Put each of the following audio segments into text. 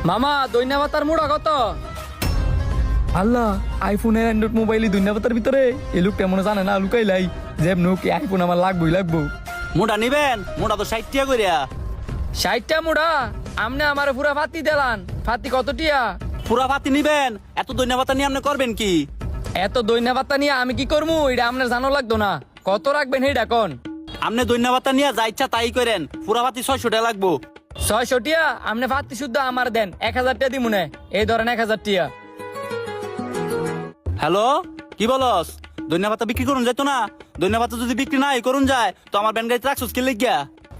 মামা দৈন্যা পাতার মোড়া কত? আল্লাহ, আইফোনের অ্যান্ড্রয়েড মোবাইলই দৈন্যা পাতার ভিতরে। এই লোকটা মনে জানে না লুকাইলাই যেম নুক আইফোন আমার লাগবো। মোটা নিবেন? মোটা তো 60 টাকা কইরা। 60টা মোড়া? আমনে আমার পুরা ফাতি দিলান। ফাতি কত টিয়া? পুরা ভাতি নিবেন? এত ধন্যবাদ নিয়ে আপনি করবেন কি? এত দৈন্যা পাতা নিয়ে আমি কি করবো এটা আপনার জানো লাগতো না। কত রাখবেন এইটা কোন? আপনি ধন্যবাদ নিয়ে যা ইচ্ছা তাই করেন। পুরা ভাতি 600 টাকা লাগবো। 600 টিয়া? আপনি ফাতি শুদ্ধ আমার দেন, 1000 টিয়া দিমু নে। এই ধরেন 1000 টিয়া। হ্যালো, কি বলস? ধন্যবাদ বিক্রি করুন যাইতো না? ধন্যবাদ যদি বিক্রি নাই করুন যায় তো আমার ব্যান গাড়িতে রাখছিস কি লিখিয়া?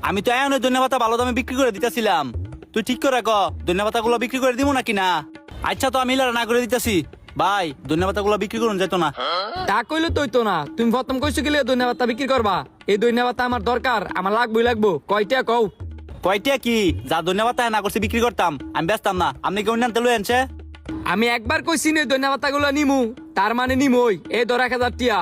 আমি তো এমন ধন্যবাদ ভালো দামে বিক্রি করে দিতেছিলাম। তুই ঠিক করে ক ধন্যবাদ গুলো বিক্রি করে দিব নাকি না? আচ্ছা তো আমি না করে দিতেছি ভাই, ধন্যবাদ গুলো বিক্রি করুন যাইতো না। তা কইলে তো না, তুমি প্রথম কইছো কি ধন্যবাদ বিক্রি করবা? এই ধন্যবাদ আমার দরকার, আমার লাগবো। কয়টা কও? কয়টা কি? যা ধন্যবাদ না করছি বিক্রি করতাম, আমি বেচতাম না। আপনি কেউ আনতে লই আনছে? আমি একবার কইছি নে ধন্যবাদ গুলো নিমু, তার মানে নিমই। এই ধর 1000 টিয়া,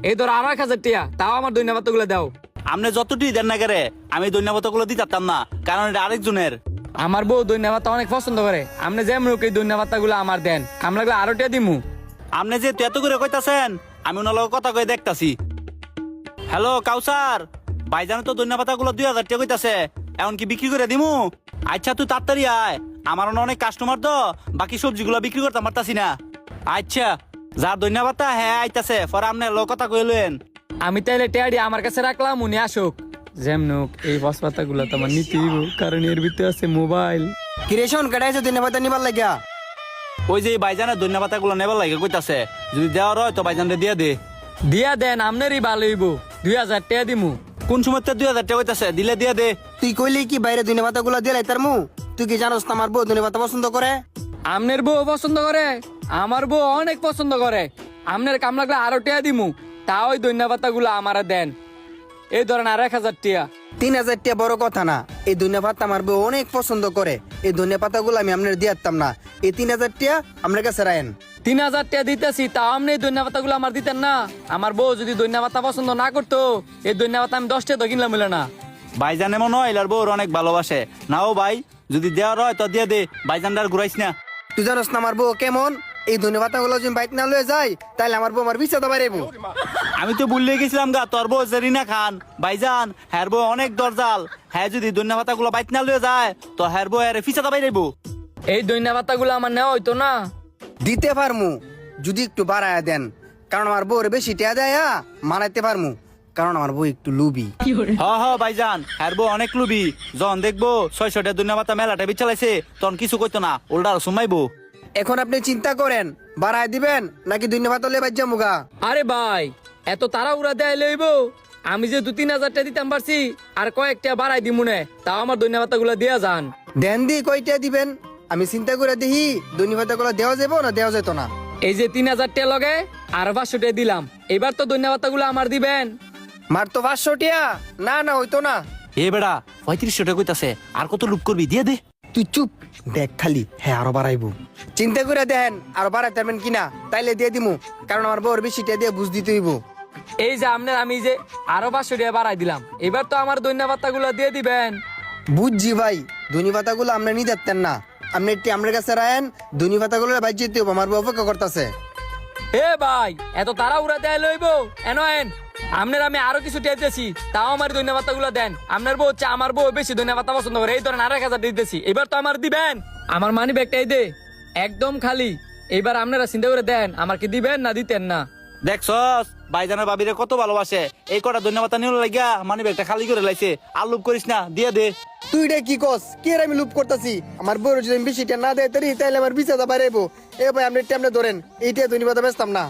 এই ধর আরো 1000 টিয়া, তাও আমার ধন্যবাদ গুলো দাও। আপনি যতটি দেন না কেরে আমি ধন্যবাদ গুলো দিতাম না, কারণ এটা আরেকজনের। আমার বউ ধন্যবাদ অনেক পছন্দ করে। আপনি যেমন এই ধন্যবাদ গুলো আমার দেন, আমরা আরো টিয়া দিমু। আপনি যে এত করে কইতাছেন, আমি ওনার লগে কথা কয়ে দেখতাছি। হ্যালো কাউসার, ভাইজান তো ধন্যবাদ গুলো 2000 টাকা কইতাছে, এখন কি বিক্রি করে দিমু? আচ্ছা তুই তাড়াতাড়ি আয়, আমার অনেক কাস্টমার তো, বাকি সবজিগুলো বিক্রি করতে পারতাছি না। আচ্ছা যার ধন্যবাদ হ্যাঁ আইতাছে, পরে আপনার লোক কথা কইলেন। আমি তাইলে টিয়াডি আমার কাছে রাখলাম, উনি আসুক। যেমনুক এই বসপাতা গুলো তো আমার নিতেই হইব, কারণ এর ভিতরে আছে মোবাইল। কিরেশন কেটাইছে ধন্যবাদ নিবার লাগিয়া? ওই যে ভাইজানের ধন্যবাদ গুলো নেবার লাগে কইতাছে, যদি দেওয়ার হয় তো ভাইজানরে দিয়ে দে। দিয়া দেন, আপনারই ভালো হইব। 2000 টাকা দিমু। কোন সময় 2000 টাকা কইতাছে, দিলে দিয়ে দে। তুই কইলি কি বাইরে ধন্যবাদ গুলা দিয়ে লাইতার মু? তুই কি জানোস না আমার বউ ধন্যবাদ পছন্দ করে? আমনের বউ পছন্দ করে? আমার বউ অনেক পছন্দ করে। আমনের কাম লাগলে আরো টিয়া দিমু, তা ওই ধন্যবাদ গুলো আমারা দেন। এই ধরেন আর 1000 টিয়া। 3000 টাকা বড় কথা না, এই ধন্যবাদ আমার বউ অনেক পছন্দ করে। এই ধন্যবাদ গুলো আমি আপনার দিয়াতাম না, এই 3000 টাকা আপনার কাছে রায়েন। 3000 টাকা দিতেছি, তাও আপনি এই ধন্যবাদ গুলো আমার দিতেন না? আমার বউ যদি ধন্যবাদ পছন্দ না করতো, এই ধন্যবাদ আমি 10 টাকা তো কিনলাম বলে না। ভাইজান এমন হয় এলার বউর অনেক ভালোবাসে। নাও ভাই, যদি দেওয়ার হয় তো দিয়ে দে, ভাইজানটার ঘুরাইস না। তুই জানোস না আমার বউ কেমন? এই ধন্যবাদ গুলো যদি বাইক না লয়ে যায় তাহলে আমার বউ আমার বিচার দাবাই রেবো। আমি তো ভুলে গেছিলাম গা, তোর বউ জেরিনা খান ভাইজান, হ্যার বউ অনেক দরজাল। হ্যাঁ যদি ধন্যবাদ গুলো বাইক না লয়ে যায় তো হ্যার বউ এর ফিসা দাবাই রেবো। এই ধন্যবাদ গুলো আমার নেওয়া হইতো না? দিতে পারমু যদি একটু বাড়ায় দেন, কারণ আমার বউর বেশি টেয়া দেয় মানাইতে পারমু, কারণ আমার বউ একটু লুবি। ভাইজান, হ্যার বউ অনেক লুবি। যখন দেখবো 600 টাকা ধন্যবাদ মেলাটা বিচালাইছে তখন কিছু কইতো না, উল্টা আরো সুমাইবো। এখন আপনি চিন্তা করেন বাড়ায় দিবেন নাকি ধন্যবাদ লেবার জামুগা? আরে ভাই, এত তাড়াহুড়া দেয় লইব? আমি যে 2-3000 টাকা দিতাম পারছি, আর কয়েকটা বাড়াই দিমু নে, তাও আমার ধন্যবাদ গুলো দিয়া যান। দেন দি কয়টা দিবেন আমি চিন্তা করে দেখি ধন্যবাদ গুলো দেওয়া যাবো না দেওয়া যেত না। এই যে 3000 টাকা লগে আর 500 টাকা দিলাম, এবার তো ধন্যবাদ গুলো আমার দিবেন। মার তো 500 টিয়া না না হইতো না। এ বেড়া 3500 টাকা কইতাছে, আর কত লুপ করবি, দিয়ে দে। তুই চুপ দেখ খালি, হ্যাঁ আরো বাড়াইবো। চিন্তা করে দেখেন আরো বাড়াইতে পারবেন কিনা, তাইলে দিয়ে দিমু, কারণ আমার বউর বেশি টিয়া দিয়ে বুঝ দিতে হইব। এই যে আপনার আমি যে আরো 500 টাকা বাড়াই দিলাম, এবার তো আমার ধন্যবাদ গুলো দিয়ে দিবেন। বুঝছি ভাই, ধন্যবাদ গুলো আপনি নিয়ে যাচ্ছেন না, আপনি একটি আমার কাছে রায়েন। ধন্যবাদ গুলো বাইর যেতে হইব, আমার বউ অপেক্ষা করতেছে। এ ভাই, এত তাড়াহুড়া দেয় লইব এন? আপনার আমি আরো কিছু টের দিয়েছি, তাও আমার ধন্যবাদ গুলো দেন। আপনার বউ হচ্ছে আমার বউ বেশি ধন্যবাদ পছন্দ করে। এই ধরেন আর 1000 দিতেছি, এবার তো আমার দিবেন। আমার মানি ব্যাগটাই দে, একদম খালি। এইবার আপনারা চিন্তা করে দেন আমার কি দিবেন না দিতেন না। দেখছস ভাইজানের বাবিরে কত ভালোবাসে, এই কটা ধন্যবাদ নিয়ে লাগিয়া মানে ব্যাগটা খালি করে লাইছে। আর লুপ করিস না, দিয়ে দে। তুই রে কি কস? কি আর আমি লুপ করতেছি? আমার বউর যদি আমি বেশি টিয়া না দেয় তাইলে আমার বিচার দাবাই রেবো। এ ভাই আপনি টেমনে ধরেন, এইটা ধন্যবাদ বেচতাম না।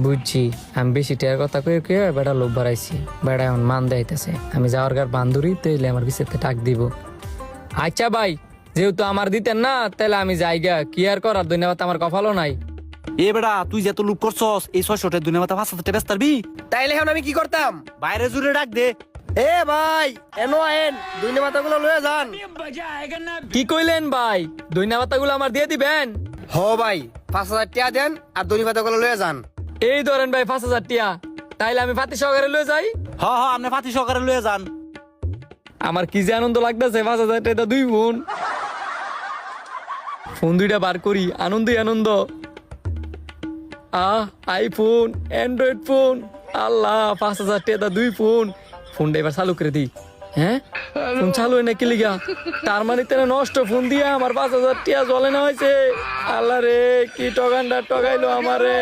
বুঝছি, আমি বেশি টিয়ার কথা কয়ে বেড়া লোভ বাড়াইছি। বেড়া এখন মান দেয়তেছে আমি যাওয়ার গার বান্ধবী, তাইলে আমার বিচারতে টাক দিব। আচ্ছা ভাই, যেহেতু আমার দিতেন না তাহলে আমি যাইগা, কি আর করার, ধন্যবাদ আমার কপালও নাই। এ বেড়া তুই যে এত লুপ করছস, এই 600 টাকা ধন্যবাদ 500 টাকা বেচ পারবি? তাইলে এখন আমি কি করতাম? বাইরে জুড়ে ডাক দে। এ ভাই এনো আইন, ধন্যবাদ গুলো লয়ে যান। কি কইলেন ভাই? ধন্যবাদ গুলো আমার দিয়ে দিবেন? হ ভাই 5000 টাকা দেন আর ধন্যবাদ গুলো লয়ে যান। এই ধরেন ভাই 5000 টাকা, তাইলে আমি ফাতি সহকারে লয়ে যাই। আপনি ফাতি সহকারে লয়ে যান। আমার কি যে আনন্দ লাগতেছে, 5000 টাকা 2 গুণ। ফোন দুইটা বার করি, আনন্দই আনন্দ। আইফোন, অ্যান্ড্রয়েড ফোন, আল্লাহ 5,000 টাকা 2 ফোন। ফোনটা এবার চালু করে দিই। হ্যাঁ, ফোন চালু হয় না কি লিগা? তার মানে তেনে নষ্ট ফোন দিয়া আমার 5,000 টাকা জলে না হয়েছে। আল্লাহ রে, কি টগানটা টগাইলো আমারে।